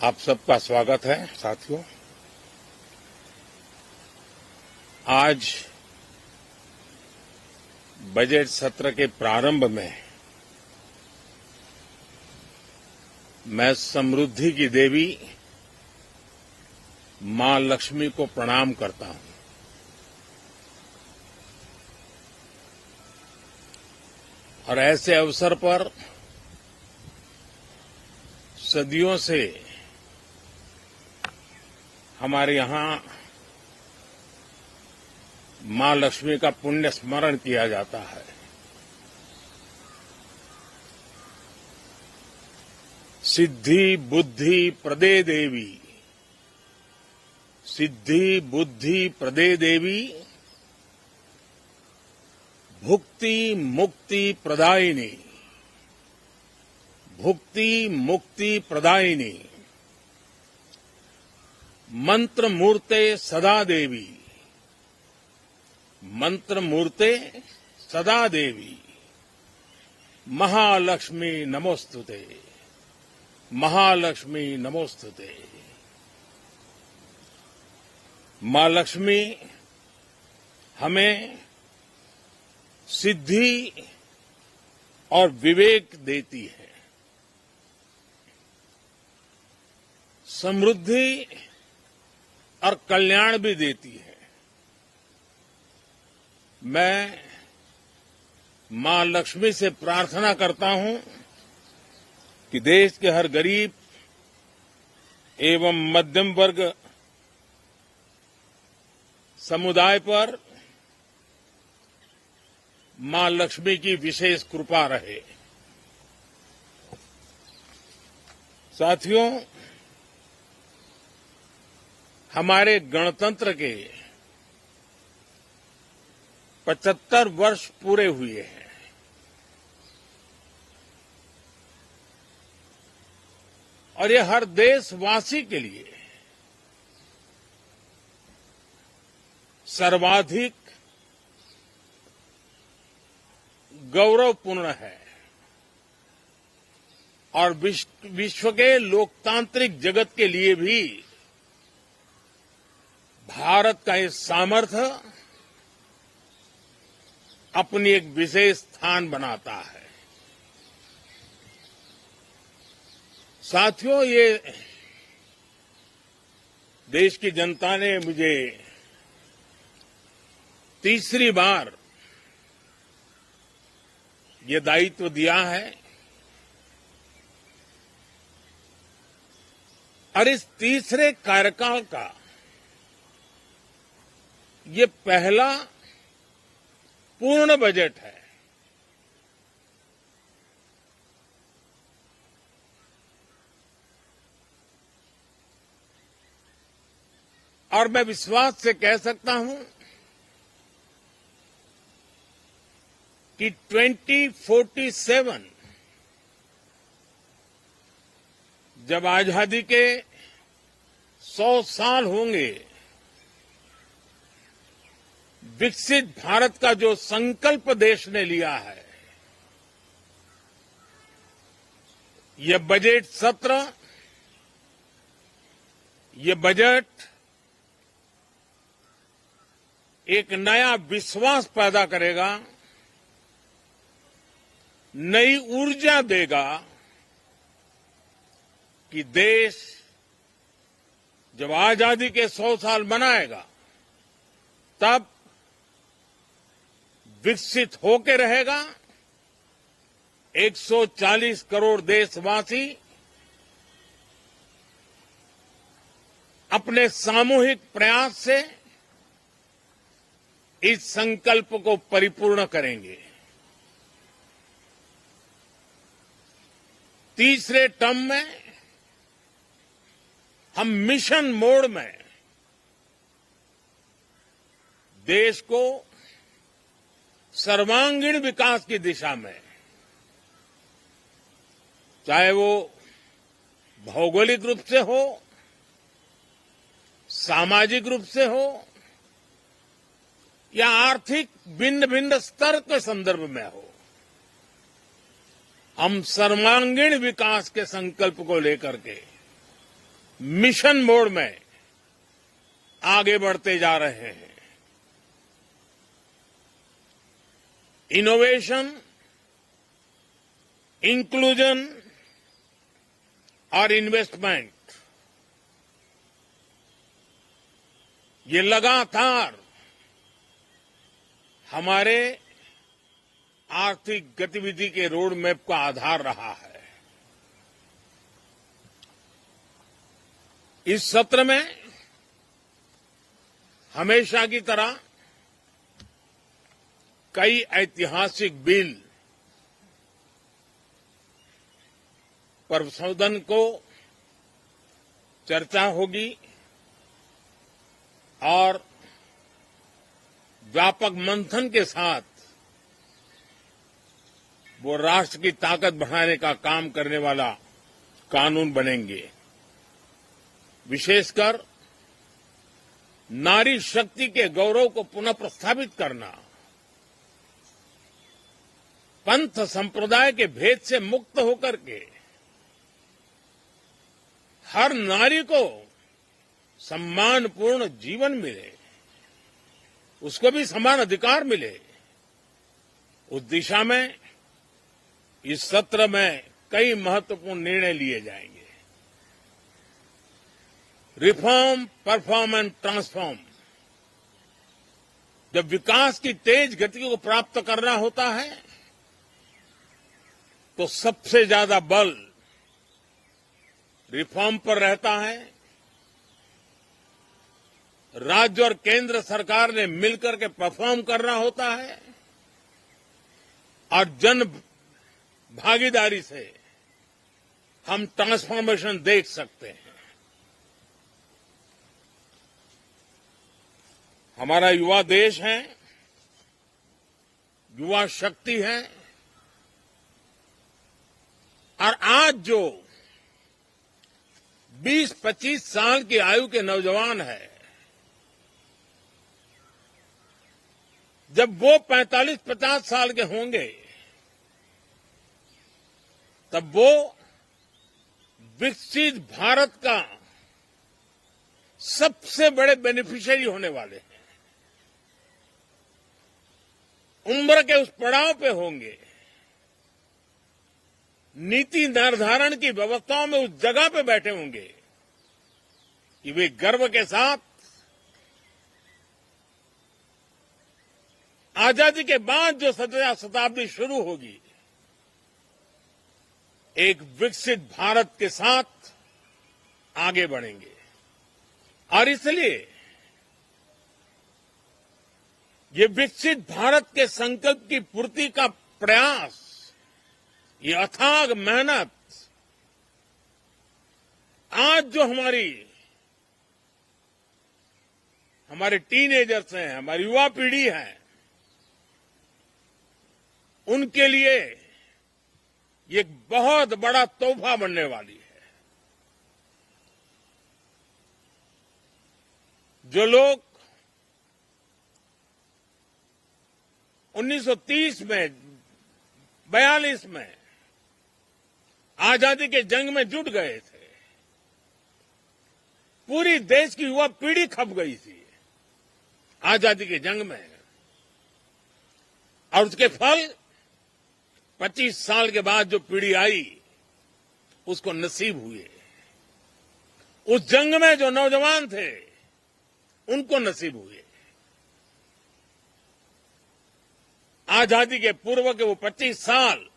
आप सबका स्वागत है साथियों। आज बजट सत्र के प्रारंभ में मैं समृद्धि की देवी मां लक्ष्मी को प्रणाम करता हूं। और ऐसे अवसर पर सदियों से हमारे यहां मां लक्ष्मी का पुण्य स्मरण किया जाता है। सिद्धि बुद्धि प्रदे देवी, सिद्धि बुद्धि प्रदे देवी, भुक्ति मुक्ति प्रदायिनी, भुक्ति मुक्ति प्रदायिनी, मंत्र मूर्ते सदा देवी, मंत्र मूर्ते सदा देवी, महालक्ष्मी नमोस्तुते, महालक्ष्मी नमोस्तुते। मां लक्ष्मी हमें सिद्धि और विवेक देती है, समृद्धि और कल्याण भी देती है। मैं मां लक्ष्मी से प्रार्थना करता हूं कि देश के हर गरीब एवं मध्यम वर्ग समुदाय पर मां लक्ष्मी की विशेष कृपा रहे। साथियों, हमारे गणतंत्र के 75 वर्ष पूरे हुए हैं। और ये हर देशवासी के लिए सर्वाधिक गौरवपूर्ण है और विश्व के लोकतांत्रिक जगत के लिए भी भारत का ये सामर्थ्य अपनी एक विशेष स्थान बनाता है। साथियों, ये देश की जनता ने मुझे तीसरी बार ये दायित्व दिया है और इस तीसरे कार्यकाल का ये पहला पूर्ण बजट है। और मैं विश्वास से कह सकता हूं कि 2047 जब आजादी के 100 साल होंगे, विकसित भारत का जो संकल्प देश ने लिया है, ये बजट सत्र, ये बजट एक नया विश्वास पैदा करेगा, नई ऊर्जा देगा कि देश जब आजादी के 100 साल मनाएगा तब विकसित होकर रहेगा। 140 करोड़ देशवासी अपने सामूहिक प्रयास से इस संकल्प को परिपूर्ण करेंगे। तीसरे टर्म में हम मिशन मोड में देश को सर्वांगीण विकास की दिशा में, चाहे वो भौगोलिक रूप से हो, सामाजिक रूप से हो या आर्थिक भिन्न भिन्न स्तर के संदर्भ में हो, हम सर्वांगीण विकास के संकल्प को लेकर के मिशन मोड में आगे बढ़ते जा रहे हैं। इनोवेशन, इंक्लूजन और इन्वेस्टमेंट, ये लगातार हमारे आर्थिक गतिविधि के रोड मैप का आधार रहा है। इस सत्र में हमेशा की तरह कई ऐतिहासिक बिल पर सदन को चर्चा होगी और व्यापक मंथन के साथ वो राष्ट्र की ताकत बढ़ाने का काम करने वाला कानून बनेंगे। विशेषकर नारी शक्ति के गौरव को पुनः प्रस्थापित करना, पंथ संप्रदाय के भेद से मुक्त होकर के हर नारी को सम्मानपूर्ण जीवन मिले, उसको भी समान अधिकार मिले, उस दिशा में इस सत्र में कई महत्वपूर्ण निर्णय लिए जाएंगे। Reform, perform and transform. जब विकास की तेज गति को प्राप्त करना होता है तो सबसे ज्यादा बल रिफॉर्म पर रहता है। राज्य और केंद्र सरकार ने मिलकर के परफॉर्म करना होता है और जन भागीदारी से हम ट्रांसफॉर्मेशन देख सकते हैं। हमारा युवा देश है, युवा शक्ति है और आज जो 20-25 साल की आयु के नौजवान है, जब वो 45-50 साल के होंगे तब वो विकसित भारत का सबसे बड़े बेनिफिशियरी होने वाले हैं। उम्र के उस पड़ाव पे होंगे, नीति निर्धारण की व्यवस्थाओं में उस जगह पे बैठे होंगे कि वे गर्व के साथ आजादी के बाद जो शताब्दी शुरू होगी, एक विकसित भारत के साथ आगे बढ़ेंगे। और इसलिए ये विकसित भारत के संकल्प की पूर्ति का प्रयास, ये अथाग मेहनत आज जो हमारे टीनेजर्स हैं, हमारी युवा पीढ़ी है, उनके लिए ये एक बहुत बड़ा तोहफा बनने वाली है। जो लोग 1930 में, 42 में आजादी के जंग में जुट गए थे, पूरी देश की युवा पीढ़ी खप गई थी आजादी के जंग में, और उसके फल 25 साल के बाद जो पीढ़ी आई उसको नसीब हुए। उस जंग में जो नौजवान थे उनको नसीब हुए। आजादी के पूर्व के वो 25 साल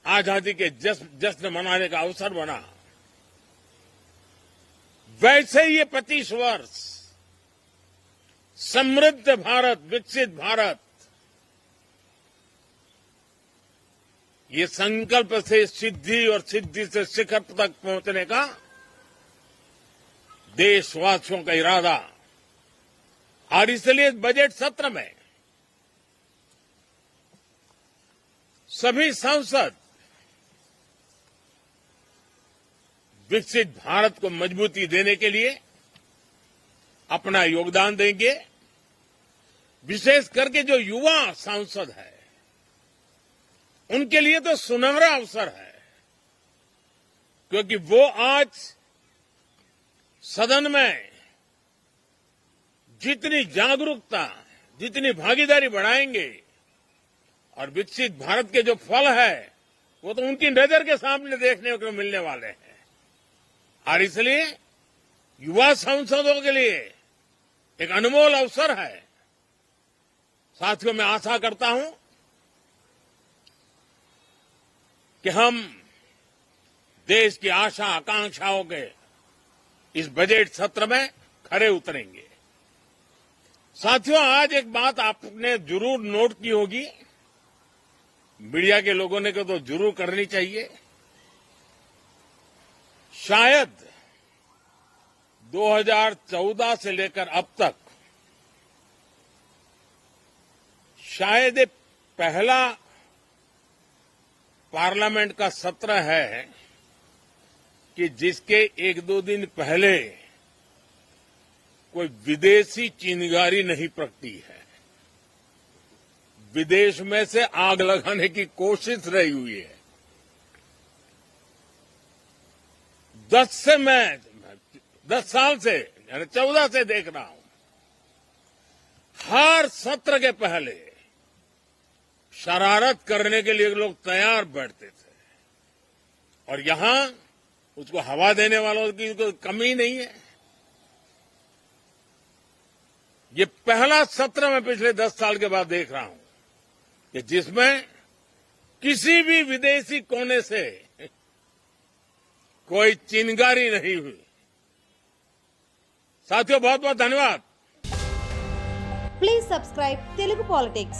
आजादी के जश्न मनाने का अवसर बना। वैसे ही ये 25 वर्ष समृद्ध भारत, विकसित भारत, ये संकल्प से सिद्धि और सिद्धि से शिखर तक पहुंचने का देशवासियों का इरादा। और इसलिए इस बजट सत्र में सभी सांसद विकसित भारत को मजबूती देने के लिए अपना योगदान देंगे। विशेष करके जो युवा सांसद है उनके लिए तो सुनहरा अवसर है। क्योंकि वो आज सदन में जितनी जागरूकता, जितनी भागीदारी बढ़ाएंगे और विकसित भारत के जो फल है वो तो उनकी नजर के सामने देखने को मिलने वाले हैं। और इसलिए युवा सांसदों के लिए एक अनमोल अवसर है। साथियों, मैं आशा करता हूं कि हम देश की आशा आकांक्षाओं के इस बजट सत्र में खरे उतरेंगे। साथियों, आज एक बात आपने जरूर नोट की होगी, मीडिया के लोगों ने तो जरूर करनी चाहिए। शायद 2014 से लेकर अब तक शायद ये पहला पार्लियामेंट का सत्र है कि जिसके एक दो दिन पहले कोई विदेशी चिंगारी नहीं प्रगटी है। विदेश में से आग लगाने की कोशिश रही हुई है। 10 साल से यानी 14 से देख रहा हूं, हर सत्र के पहले शरारत करने के लिए लोग तैयार बैठते थे और यहां उसको हवा देने वालों की कोई कमी नहीं है। ये पहला सत्र मैं पिछले 10 साल के बाद देख रहा हूं कि जिसमें किसी भी विदेशी कोने से कोई चिंगारी नहीं हुई। साथियों, बहुत बहुत धन्यवाद। Please subscribe Telugu Politics.